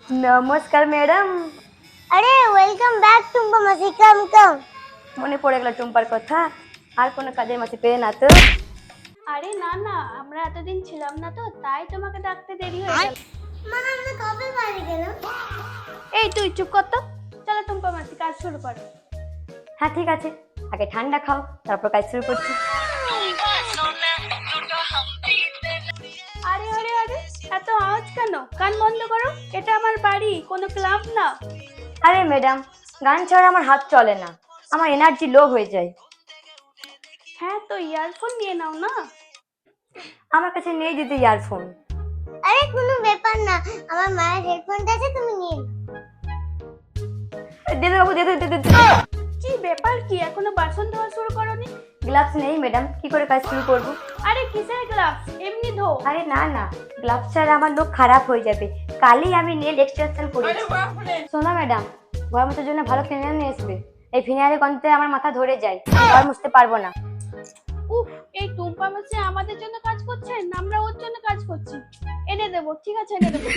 নমস্কার ম্যাডাম। আরে welcome back Tumpa মাসি, কাম কাম। মনে পড়ে গেল টুম্পার কথা। আর কোনো কাজের মাসি পেয়ে না তো? আরে না না, আমরা এতদিন ছিলাম না তো, তাই তোমাকে ডাকতে দেরি হয়ে গেল। মানে আমরা কবে বাড়ি গেলাম? এই তুই চুপ কর তো। চলো টুম্পা মাসি, কাজ শুরু করো। হ্যাঁ ঠিক আছে, আগে ঠান্ডা খাও, তারপর কাজ শুরু করছি। আরে আরে আরে, এত আওয়াজ কেন? গান বন্ধ করো, এটা আমার বাড়ি, কোনো ক্লাব না। আরে ম্যাডাম, গান ছাড়া আমার হাত চলে না, আমার এনার্জি লো হয়ে যায়। হ্যাঁ তো ইয়ারফোন নিয়ে নাও না। আমার কাছে নেই দিদি ইয়ারফোন। আরে কোনো ব্যাপার না, আমার মায়ের হেডফোনটা আছে, তুমি নিয়ে নাও। দিদি বাবু দিদি দিদি। কি ব্যাপার, কি এখনো বাসন ধোয়া শুরু করোনি? গ্লাভস নেই ম্যাডাম, কি করে কাজ শুরু করব? আরে কিসের গ্লাভস, এমনি ধো। আরে না না, গ্লাভস ছাড়া আমার লোক খারাপ হয়ে যাবে। কালই আমি নেল এক্সটেনশন করেছি। শোনো ম্যাডাম, ঘর মোছার জন্য ভালো ফিনাইল নিয়ে আসবে। এই ফিনাইলের গন্ধে আমার মাথা ধরে যায়, ঘর মুছতে পারবো না। উফ, এই টুম্পা মাসি আমাদের জন্য কাজ করছেন, আমরা ওর জন্য কাজ করছি। এনে দেবো, ঠিক আছে এনে দেবো।